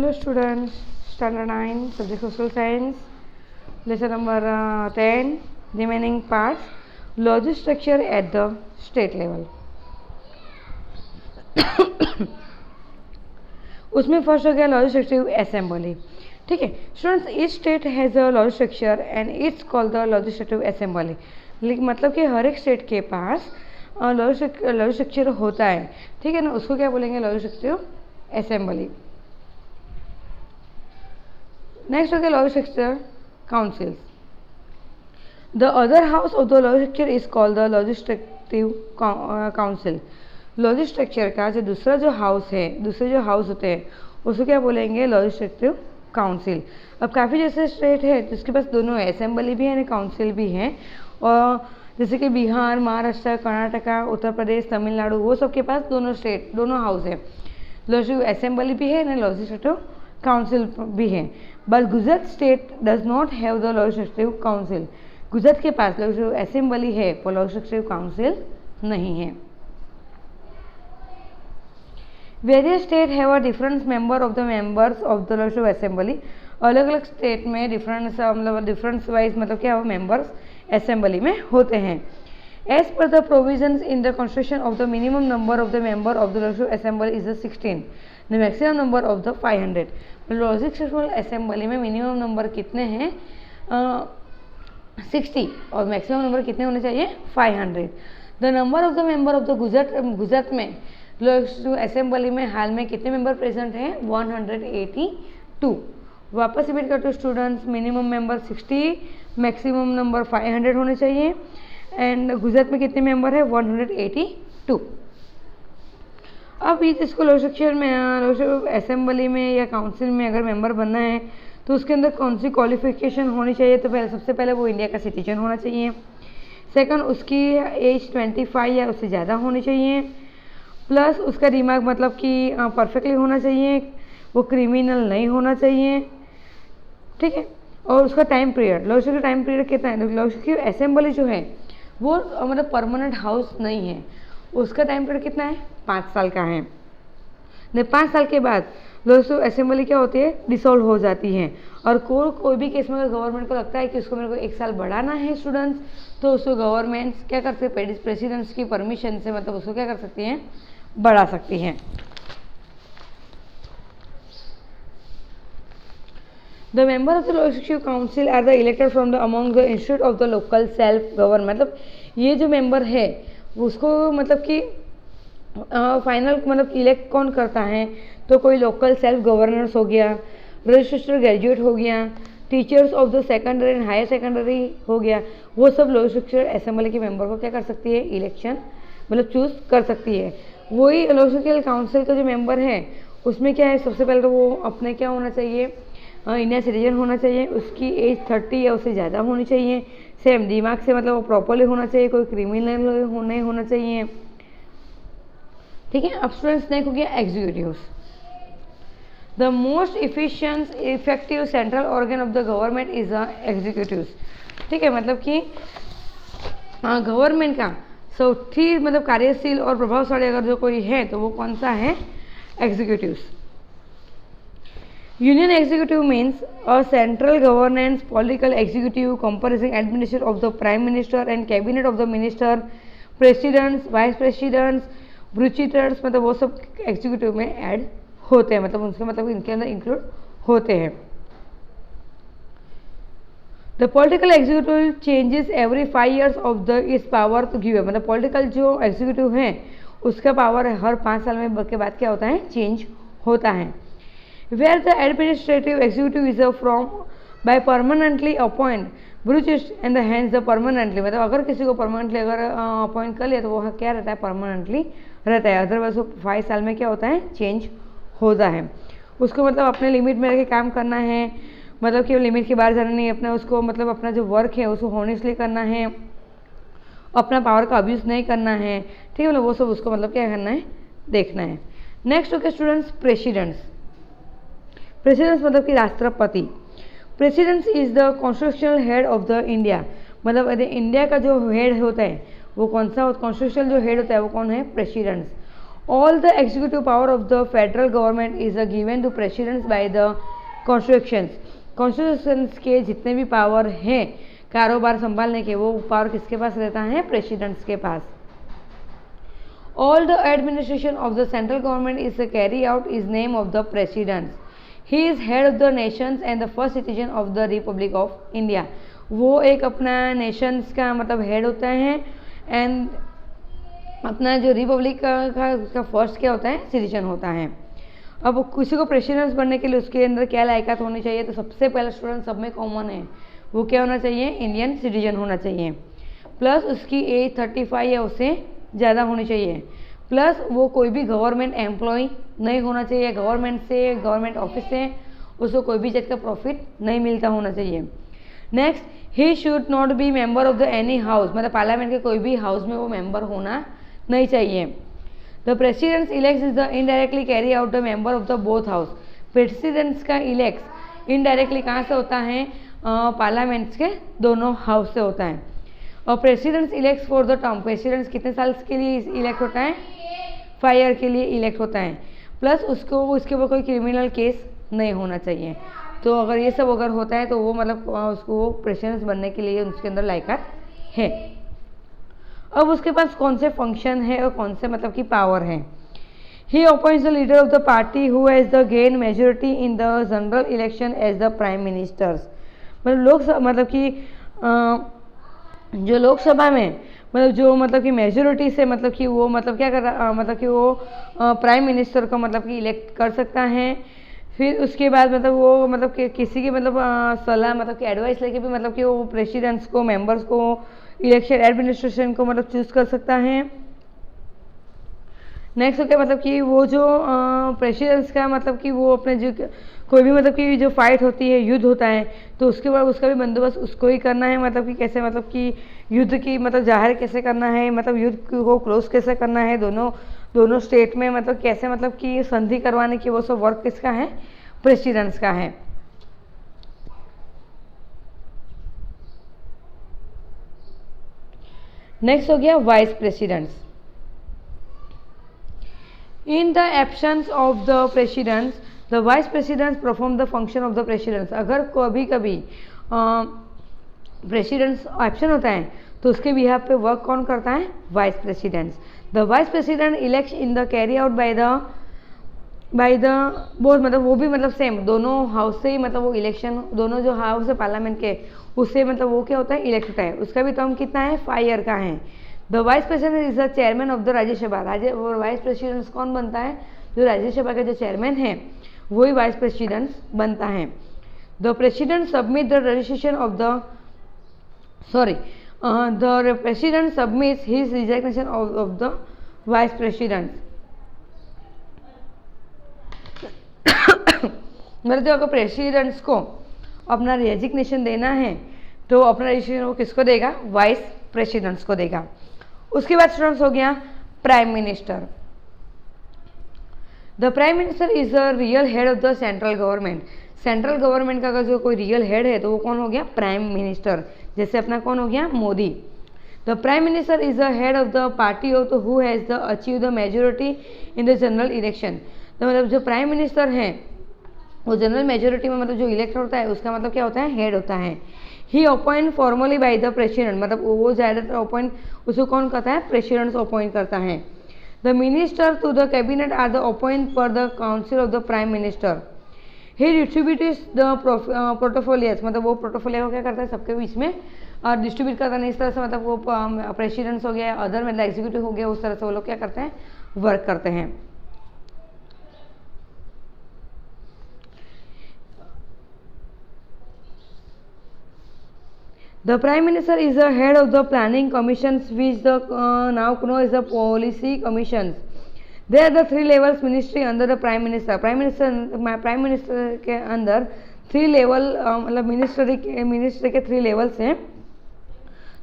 Hello students, standard 9, subject social science, lesson number 10, remaining parts, logic structure at the state level. उसमें first हो गया logic structure assembly. ठीक है students, each state has a logic structure and it's called the logic structure assembly. मतलब कि हर एक state के पास logic structure होता है. ठीक है ना, उसको क्या बोलेंगे? Logic structure assembly. नेक्स्ट हो गया legislature councils. The other house of the legislature is called the legislative council. Legislature का जो दूसरे जो हाउस होते हैं उसको क्या बोलेंगे? लॉजिस्टिव काउंसिल. अब काफ़ी जैसे स्टेट है जिसके पास दोनों है, असेंबली भी है और काउंसिल भी है. और जैसे कि बिहार, महाराष्ट्र, कर्नाटका, उत्तर प्रदेश, तमिलनाडु, वो सब के पास दोनों हाउस है. लॉजिस्टिव असेंबली भी है ना, लॉजिस्टिव काउंसिल भी है. But Gujarat state does not have the legislative council. Gujarat के पास लॉजिस्टिव असेंबली है पर लॉजिस्टिव काउंसिल नहीं है. Various state have a different members of the legislative assembly. अलग अलग स्टेट में डिफरेंस वाइज मतलब क्या हो, मेंबर्स असेंबली में होते हैं. As per the provisions in the constitution of the minimum number of the member of the legislative assembly is the 16. The maximum number of the 500. Legislative assembly में minimum number कितने हैं? 60 और maximum number कितने होने चाहिए? 500. The number of the member of the Gujarat में लॉजिस्टिव assembly में हाल में कितने मेंबर प्रेजेंट हैं? 182. वापस रिपीट करते हो students, minimum member 60, maximum number 500 होने चाहिए. एंड गुजरात में कितने मेंबर है? 182. अब इसको लॉजिस्टिव असेंबली में या काउंसिल में अगर मेंबर बनना है तो उसके अंदर कौन सी क्वालिफिकेशन होनी चाहिए? तो सबसे पहले वो इंडिया का सिटीजन होना चाहिए. सेकंड, उसकी एज 25 या उससे ज़्यादा होनी चाहिए. प्लस उसका दिमाग मतलब कि परफेक्टली होना चाहिए, वो क्रिमिनल नहीं होना चाहिए. ठीक है. और उसका टाइम पीरियड, लॉजिस्टिव टाइम पीरियड कितना है? लॉजिस्टिव असेंबली जो है वो मतलब परमानेंट हाउस नहीं है. उसका टाइम पीरियड कितना है? 5 साल का है. 5 साल के बाद लॉजिस्टिव असेंबली क्या होती है? डिसॉल्व हो जाती है. और कोई भी केस में अगर गवर्नमेंट को लगता है कि उसको मेरे को 1 साल बढ़ाना है स्टूडेंट्स, तो उसको गवर्नमेंट क्या कर सकते हैं? प्रेसिडेंट्स की परमिशन से मतलब उसको क्या कर सकती हैं? बढ़ा सकती हैं. The member of the legislative council are the elected from the among the institute of the local self government. मतलब ये जो मेंबर है उसको मतलब कि फाइनल मतलब इलेक्ट कौन करता है? तो कोई लोकल सेल्फ गवर्नर्स हो गया, रजिस्ट्रेशन ग्रेजुएट हो गया, teachers of the secondary and higher secondary हो गया. वो सब लॉजिस्टिव असेंबली के मेंबर को क्या कर सकती है? इलेक्शन मतलब चूज कर सकती है. वही लॉजिस्टिव काउंसिल का जो मेंबर है उसमें क्या है? सबसे पहले तो वो अपने क्या होना चाहिए? इंडियन सिटीजन होना चाहिए. उसकी एज 30 या उससे ज़्यादा होनी चाहिए. सेम दिमाग से मतलब वो प्रॉपरली होना चाहिए, कोई क्रिमिनल नहीं होना चाहिए. ठीक है. अब स्टूडेंट्स नेक्स्ट हो गया executives. The most effective central organ of the government is the executives. ठीक है. मतलब कि गवर्नमेंट का सौથી मतलब कार्यशील और प्रभावशाली अगर जो कोई है तो वो कौन सा है? Executives. Union executive means a central governance political executive comprising administration of the prime minister and cabinet of the minister, presidents, vice presidents, bureaucrats, मतलब वो सब एग्जीक्यूटिव में ऐड होते हैं. मतलब उनके मतलब इनके अंदर इंक्लूड होते हैं. The political executive changes every 5 years of the इस पावर टू गिव. मतलब पॉलिटिकल जो एग्जीक्यूटिव है उसका पावर हर 5 साल में के बाद क्या होता है? चेंज होता है. Where the administrative executive is from by permanently appoint bureaucrats and the hands the permanently. मतलब अगर किसी को परमानेंटली अगर अपॉइंट कर लिया तो वो क्या रहता है? परमानेंटली रहता है. अदरवाइज वो 5 साल में क्या होता है? चेंज होता है. उसको मतलब अपने लिमिट में रह के काम करना है, मतलब कि लिमिट के बाहर जाना नहीं है. अपना उसको मतलब अपना जो वर्क है उसको हॉनेस्टली करना है, अपना पावर का अब्यूज़ नहीं करना है. ठीक है. मतलब वो सब उसको मतलब क्या करना है? देखना है. Next okay students, presidents. Presidents मतलब कि राष्ट्रपति. Presidents is the constitutional head of the India. मतलब इंडिया का जो हेड होता है वो कौन सा? कॉन्स्टिट्यूशनल जो हेड होता है वो कौन है? Presidents. All the executive power of the federal government is given to presidents by the constitutions के जितने भी पावर हैं कारोबार संभालने के, वो पावर किसके पास रहता है? प्रेसिडेंट्स के पास. All the administration of the central government is carry out is name of the presidents. He is head of the nations and the first citizen of the republic of India. वो एक अपना Nations का मतलब head होता है and अपना जो Republic का फर्स्ट क्या होता है? सिटीजन होता है. अब किसी को प्रेसिडेंट बनने के लिए उसके अंदर क्या लायकात होनी चाहिए? तो सबसे पहला स्टूडेंट सब में कॉमन है, वो क्या होना चाहिए? इंडियन सिटीजन होना चाहिए. प्लस उसकी एज 35 या उससे ज़्यादा होनी चाहिए. प्लस वो कोई भी गवर्नमेंट एम्प्लॉय नहीं होना चाहिए. गवर्नमेंट से, गवर्नमेंट ऑफिस से उसको कोई भी चीज़ का प्रॉफिट नहीं मिलता होना चाहिए. Next, he should not be member of the any house, मतलब पार्लियामेंट के कोई भी हाउस में वो मेंबर होना नहीं चाहिए. The presidents elects is the indirectly carry out the member of the both house. Presidents का इलेक्ट्स इनडायरेक्टली कहाँ से होता है? पार्लियामेंट्स के दोनों हाउस से होता है. और presidents elects for the term, presidents कितने साल के लिए इलेक्ट होता है? 5 ईयर के लिए इलेक्ट होता है. प्लस उसको उसके ऊपर कोई क्रिमिनल केस नहीं होना चाहिए. तो अगर ये सब अगर होता है तो वो मतलब उसको प्रेसिडेंट्स बनने के लिए उसके अंदर लायकात है. अब उसके पास कौन से फंक्शन है और कौन से मतलब की पावर है? He appoints the leader of the party who has the gain majority in the general election as the prime ministers. मतलब लोकसभा मतलब कि जो लोकसभा में मतलब जो मतलब कि मेजोरिटी से मतलब कि वो मतलब क्या कर रहा मतलब कि वो प्राइम मिनिस्टर को मतलब कि इलेक्ट कर सकता है. फिर उसके बाद मतलब वो मतलब कि किसी की मतलब सलाह मतलब कि एडवाइस लेके भी मतलब कि वो प्रेसिडेंट्स को, मेंबर्स को, इलेक्शन एडमिनिस्ट्रेशन को मतलब चूज कर सकता है. नेक्स्ट हो गया मतलब कि वो जो प्रेसिडेंट्स का मतलब कि वो अपने जो कोई भी मतलब कि जो फाइट होती है, युद्ध होता है, तो उसके बाद उसका भी बंदोबस्त उसको ही करना है. मतलब कि कैसे मतलब कि युद्ध की मतलब जाहिर कैसे करना है, मतलब युद्ध को क्लोज कैसे करना है, दोनों स्टेट में मतलब कैसे मतलब कि संधि करवाने की, वो सब वर्क किसका है? प्रेसिडेंट्स का है. नेक्स्ट हो गया vice presidents. In the absence of the presidents the vice presidents perform the function of the presidents. अगर कभी कभी प्रेसिडेंट्स एब्सेंट होता है तो उसके बिहाफ पे वर्क कौन करता है? Vice presidents. The vice president elect in the carry out by the both, मतलब वो भी मतलब सेम दोनों हाउस से ही मतलब वो इलेक्शन, दोनों जो हाउस है पार्लियामेंट के, उससे मतलब वो क्या होता है? इलेक्ट होता है. उसका भी टर्म कितना है? 5 ईयर का है. The vice president is the chairman of the Rajya Sabha. वो वाइस प्रेसिडेंट कौन बनता है? जो राज्यसभा का जो चेयरमैन है वही वाइस प्रेसिडेंट बनता है. The president submit the registration of the the president submits his resignation of the vice president. मतलब जो अगर प्रेसिडेंट्स को अपना रेजिग्नेशन देना है तो अपना रेजिग्नेशन वो किसको देगा? वाइस प्रेसिडेंट्स को देगा. उसके बाद स्टूडेंट्स हो गया prime minister. The prime minister is the real head of the central government. Central government का अगर जो कोई रियल हेड है तो वो कौन हो गया? Prime minister. जैसे अपना कौन हो गया? Modi. The prime minister is the head of the party of who has the achieve the majority in the general election. तो मतलब जो प्राइम मिनिस्टर है वो जनरल मेजोरिटी में मतलब जो इलेक्ट होता है उसका मतलब क्या होता है? हेड होता है. He appoint formally by the president, मतलब वो ज़्यादातर अपॉइंट उसको कौन करता है? प्रेसिडेंट अपॉइंट करता है. The minister to the cabinet are the appoint per the council of the prime minister. He distributes the portfolios, मतलब वो पोर्टफोलियो को क्या करता है? सबके बीच में और डिस्ट्रीब्यूट करता है. इस तरह से मतलब वो प्रेसिडेंट्स हो गया, अदर मतलब एग्जीक्यूटिव हो गया, उस तरह से वो लोग क्या करते हैं? वर्क करते हैं. The Prime Minister is the head of the planning commissions which the now known as the policy commissions. There are the 3 levels ministry under the Prime Minister. Prime Minister के अंदर 3 लेवल मतलब ministry के 3 levels हैं.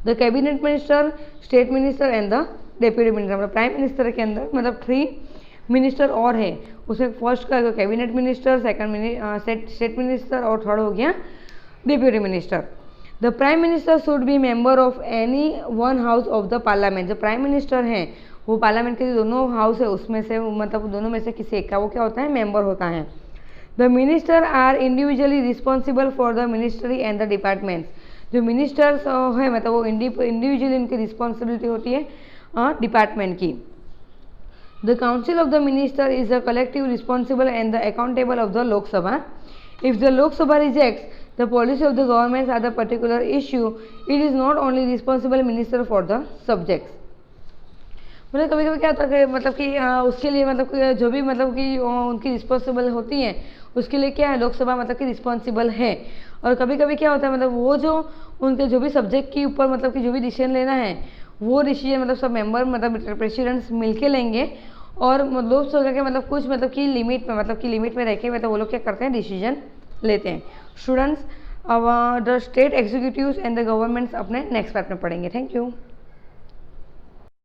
The cabinet minister, state minister and the deputy minister. मतलब prime minister के अंदर मतलब 3 minister और है. उसमें फर्स्ट का cabinet minister, second state minister और थर्ड हो गया deputy minister. The prime minister should be member of any one house of the parliament. जो प्राइम मिनिस्टर हैं वो पार्लियामेंट के जो दोनों हाउस है उसमें से मतलब दोनों में से किसी एक का वो क्या होता है, मेंबर होता है। The minister are individually responsible for the ministry and the departments. जो मिनिस्टर्स है मतलब वो इंडिविजुअली उनकी रिस्पॉन्सिबिलिटी होती है डिपार्टमेंट की। The council of the minister is the collective responsible and the accountable of the Lok Sabha. If the Lok Sabha rejects the policy of the government on the particular issue, it is not only responsible minister for the subjects. मतलब कभी कभी क्या होता है मतलब कि उसके लिए मतलब कि जो भी मतलब कि उनकी रिस्पॉन्सिबल होती हैं उसके लिए क्या है, लोकसभा मतलब कि रिस्पॉन्सिबल है। और कभी कभी क्या होता है मतलब वो जो उनके जो भी सब्जेक्ट के ऊपर मतलब कि जो भी डिसीजन लेना है वो डिसीजन मतलब सब मेंबर मतलब प्रेसिडेंट्स मिलके लेंगे और लोकसभा के मतलब कुछ मतलब कि लिमिट में रह के मतलब वो लोग क्या करते हैं, डिसीजन लेते हैं। स्टूडेंट्स, अब the state executives and the governments अपने नेक्स्ट पार्ट में पढ़ेंगे। Thank you.